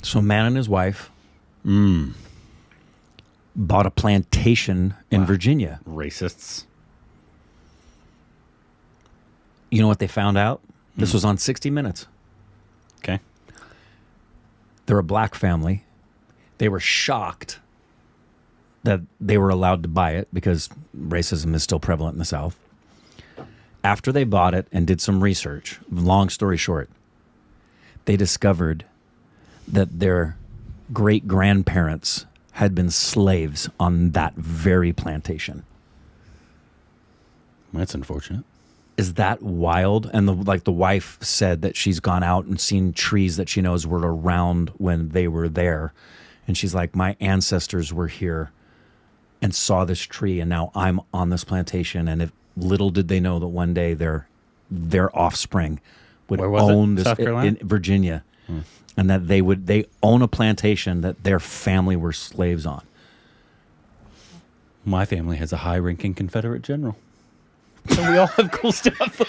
So a man and his wife bought a plantation in Virginia. Racists. You know what they found out? This was on 60 Minutes. Okay. They're a black family. They were shocked that they were allowed to buy it because racism is still prevalent in the South. After they bought it and did some research, long story short, they discovered that their great-grandparents had been slaves on that very plantation. That's unfortunate. Is that wild? And the wife said that she's gone out and seen trees that she knows were around when they were there. And she's like, my ancestors were here and saw this tree, and now I'm on this plantation. And if little did they know that one day their offspring would own this in Virginia, and that they own a plantation that their family were slaves on. My family has a high-ranking Confederate general. So we all have cool stuff.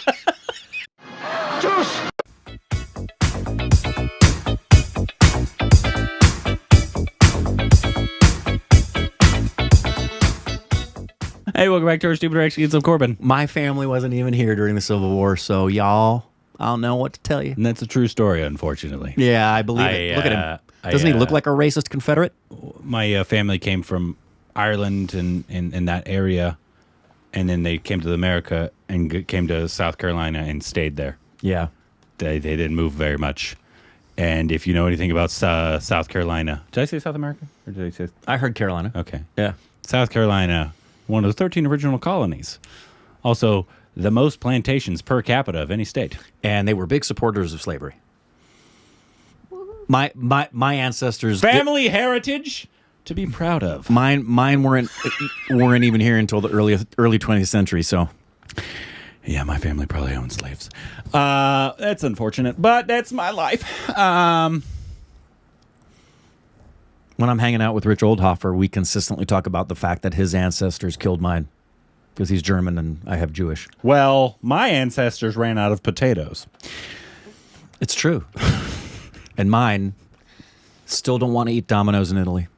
Hey, welcome back to our Stupid Reactions of Corbin. My family wasn't even here during the Civil War, so y'all, I don't know what to tell you. And that's a true story, unfortunately. Yeah, I believe it. Look at him. Doesn't he look like a racist Confederate? My family came from Ireland and in that area, and then they came to America and came to South Carolina and stayed there. Yeah. They didn't move very much. And if you know anything about South Carolina, did I say South America? Or did I say? I heard Carolina. Okay. Yeah. South Carolina, one of the 13 original colonies. Also, the most plantations per capita of any state. And they were big supporters of slavery. My ancestors... Family heritage to be proud of. Mine weren't even here until the early 20th century, so... Yeah, my family probably owned slaves. That's unfortunate, but that's my life. When I'm hanging out with Rich Oldhofer, we consistently talk about the fact that his ancestors killed mine because he's German and I have Jewish. Well, my ancestors ran out of potatoes. It's true. And mine still don't want to eat Domino's in Italy.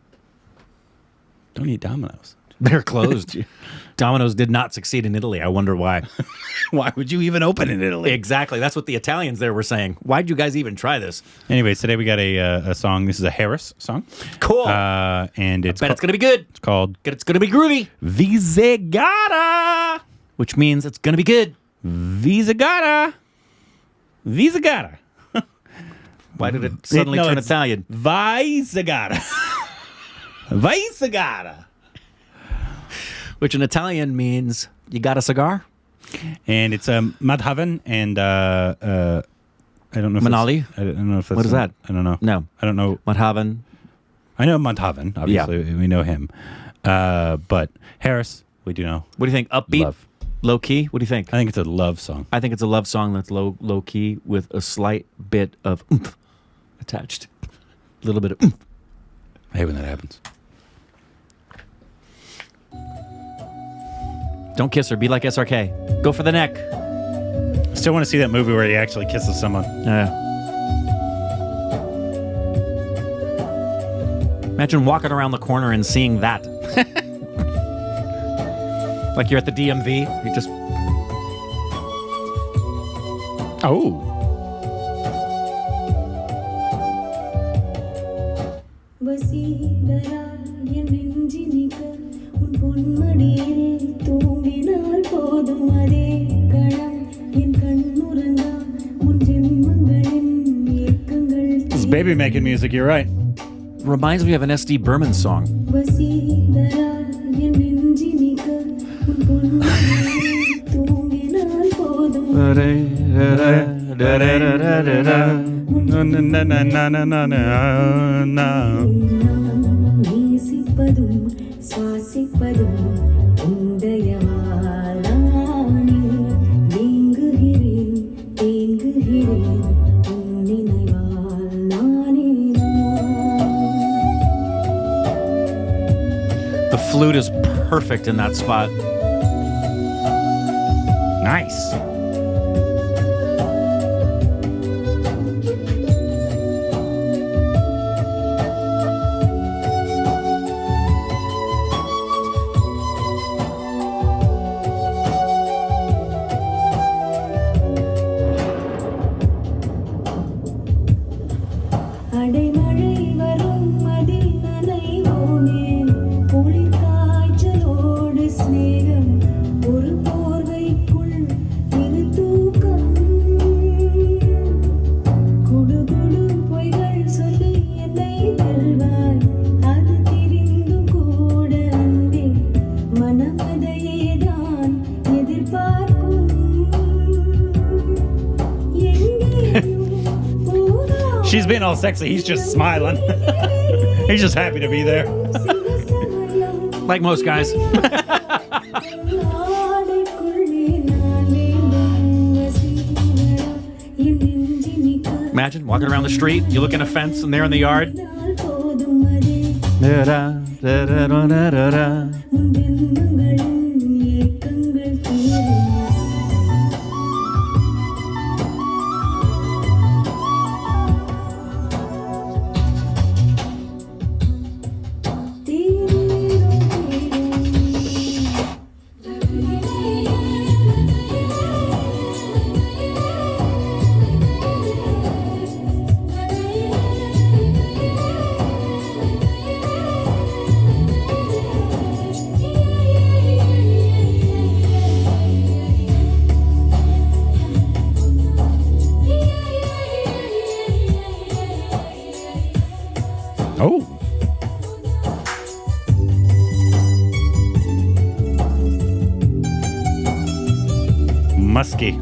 Don't eat Domino's. They're closed. Domino's did not succeed in Italy. I wonder why. Why would you even open in Italy? Exactly. That's what the Italians there were saying. Why'd you guys even try this? Anyways, today we got a song. This is a Harris song. Cool. And it's going to be good. It's called... It's going to be groovy. Vaseegara. Which means it's going to be good. Vaseegara. Vaseegara. Why did it suddenly turn Italian? Vaseegara. Vaseegara. Which in Italian means, you got a cigar? And it's Madhavan and I don't know if Minnale? I don't know if that's... What is that? I don't know. No. I don't know. Madhavan. I know Madhavan, obviously. Yeah. We know him. But Harris, we do know. What do you think? Upbeat? Love. Low key? What do you think? I think it's a love song. I think it's a love song that's low key with a slight bit of oomph attached. A little bit of oomph. I hate when that happens. Don't kiss her. Be like SRK. Go for the neck. I still want to see that movie where he actually kisses someone. Yeah. Imagine walking around the corner and seeing that. Like you're at the DMV. You just... Oh. This is baby making music, you're right. Reminds me of an S.D. Burman song. The flute is perfect in that spot. Nice. அடைமழை வரும் அதில் நனைவோமே குளிர் காய்ச்சலோடு சிநேகம் ஒரு போர்வைக்குள் இரு தூக்கம் குடுகுடு பொய்கள் சொல்லி என்னை வெல்வாய் அது தெரிந்தும் கூட அன்பே மனமதையேதான் எதிர்பார்க்கும் She's being all sexy. He's just smiling. He's just happy to be there. Like most guys. Imagine walking around the street, you look in a fence, and they're in the yard. Oh. Musky.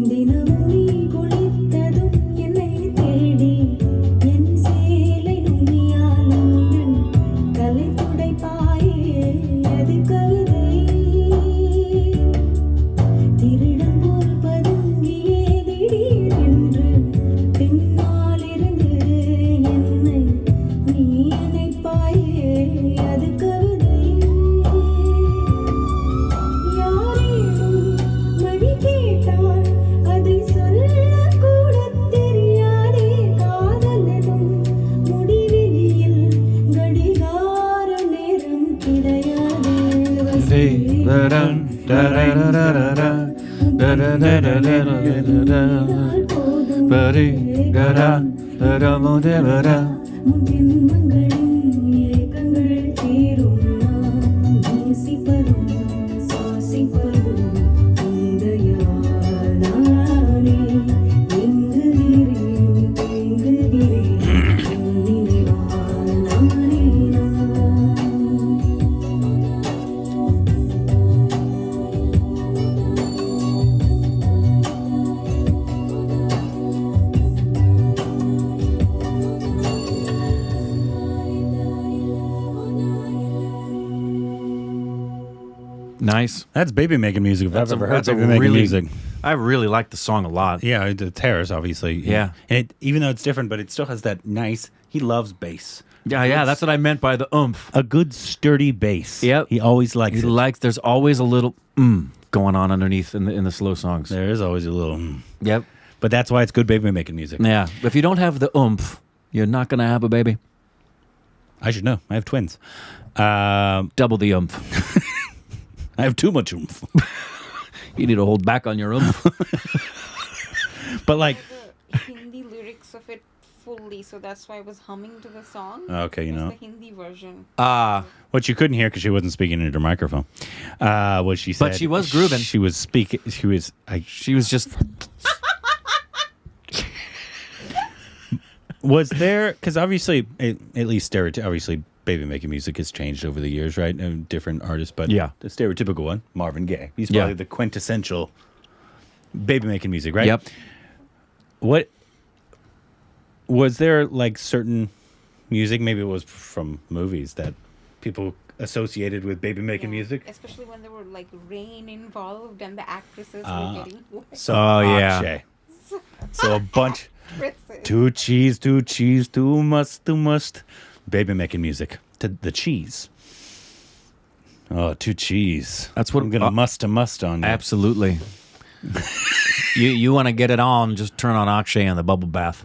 தினமும் நீ குளித்ததும் என்னை தேடி என் சேலை நுனியால் உந்தன் தலை துடைப்பாயே அது கவிதை திருடன் போல் பதுங்கியே திடீரென்று பின்னாலிருந்து என்னை நீ அணைப்பாயே அது கவிதை யாரேனும் மணி கேட்டால் அதை சொல்லக்கூடத் தெரியாதே காதலனும் முடிவெளியில் கடிகார நேரம் கிடையாதே வசீகரா முன்ஜென்மங்களின் ஏக்கங்கள் தீரும் நான் நேசிப்பதும் சுவாசிப்பதும் உந்தையால் நானே எங்குகிறேன் தேங்குகிறேன் உன் நினைவால் நானே நான் Nice. That's baby making music. If I've ever heard That's a baby making really- music. I really like the song a lot. Yeah, it's hers, obviously. Yeah. And it, even though it's different, but it still has that nice, he loves bass. Yeah, that's what I meant by the oomph. A good, sturdy bass. Yep. He always likes He it. likes. There's always a little going on underneath in the slow songs. There is always a little. Yep. But that's why it's good baby making music. Yeah. If you don't have the oomph, you're not gonna have a baby. I should know. I have twins. Double the oomph. I have too much oomph. You need to hold back on your oomph. But like, the Hindi lyrics of it fully, so that's why I was humming to the song. Okay, you It's know. the Hindi version. What you couldn't hear because she wasn't speaking into her microphone. What she said. But she was grooving. She was speaking. She was. She was just. Was there? Because obviously, at least obviously, baby making music has changed over the years, right? And different artists, but Yeah. the stereotypical one, Marvin Gaye. He's Yeah. probably the quintessential baby making music, right? Yep. What was there like certain music? Maybe it was from movies that people associated with baby making Yeah, music. especially when there were like rain involved and the actresses were getting wet. So Oh, yeah. Akshay. So a bunch. Spritzer. Too cheese, too must. Baby making music to the cheese. Oh, too cheese. That's what- I'm gonna must on you. Absolutely. you want to get it on? Just turn on Akshay and the bubble bath.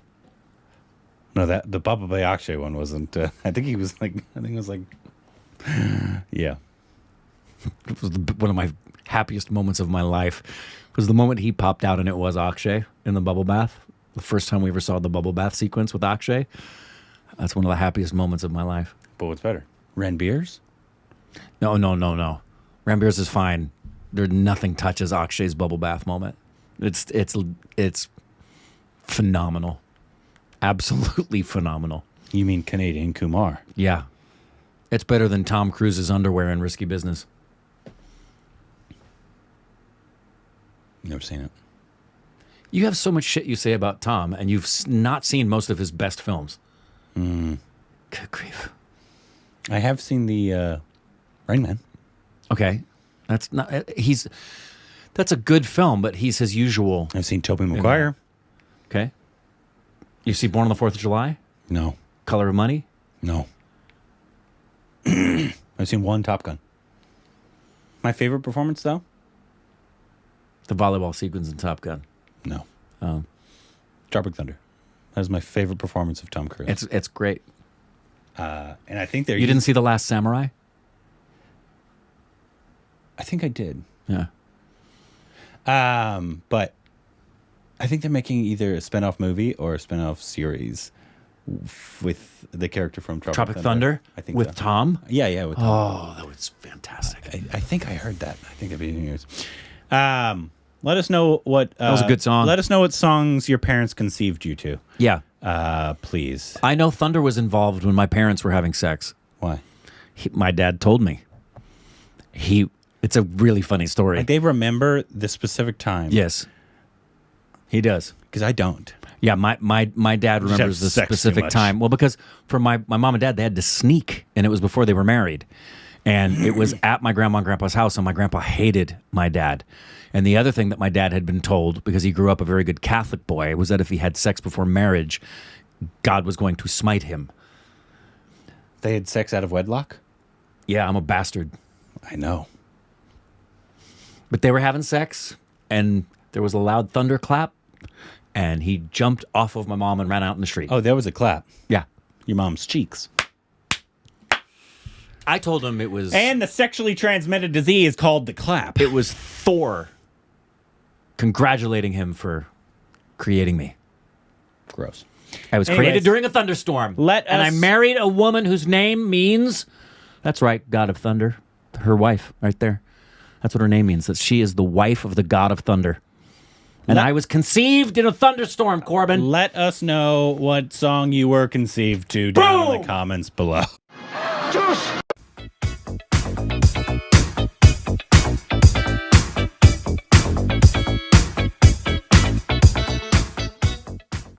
No, that the Baba Bay Akshay one wasn't. I think he was like. I think it was like. Yeah. It was one of my happiest moments of my life. Was the moment he popped out and it was Akshay in the bubble bath. The first time we ever saw the bubble bath sequence with Akshay. That's one of the happiest moments of my life. But what's better? Ranbir's? No. Ranbir's is fine. Nothing touches Akshay's bubble bath moment. It's phenomenal. Absolutely phenomenal. You mean Canadian Kumar? Yeah. It's better than Tom Cruise's underwear in Risky Business. Never seen it. You have so much shit you say about Tom, and you've not seen most of his best films. Good grief. I have seen the Rain Man. Okay. That's a good film, but he's his usual. I've seen Tobey Maguire. Okay. You see Born on the 4th of July? No. Color of Money? No. I've seen one Top Gun. My favorite performance, though? The volleyball sequence in Top Gun. No. Oh. Tropic Thunder. That was my favorite performance of Tom Cruise. It's great. And I think they're... You didn't see The Last Samurai? I think I did. Yeah. But I think they're making either a spin-off movie or a spin-off series with the character from Tropic Thunder? I think with so. Tom? Yeah, with Tom. Oh, that was fantastic. I think I heard that. I think that'd be news. Let us know what... that was a good song. Let us know what songs your parents conceived you to. Yeah. Please. I know Thunder was involved when my parents were having sex. Why? My dad told me. It's a really funny story. Like they remember the specific time. Yes. He does. Because I don't. Yeah, my dad remembers the sex too specific much. time. Well, because for my mom and dad, they had to sneak, and it was before they were married. And it was at my grandma and grandpa's house, and my grandpa hated my dad. And the other thing that my dad had been told, because he grew up a very good Catholic boy, was that if he had sex before marriage, God was going to smite him. They had sex out of wedlock? Yeah, I'm a bastard. I know. But they were having sex, and there was a loud thunderclap, and he jumped off of my mom and ran out in the street. Oh, there was a clap. Yeah. Your mom's cheeks. I told him it was... And the sexually transmitted disease called the clap. It was Thor congratulating him for creating me. Gross. I was Anyways, created during a thunderstorm. And I married a woman whose name means... That's right, God of Thunder. Her wife, right there. That's what her name means, that she is the wife of the God of Thunder. And I was conceived in a thunderstorm, Corbin. Let us know what song you were conceived to down in the comments below.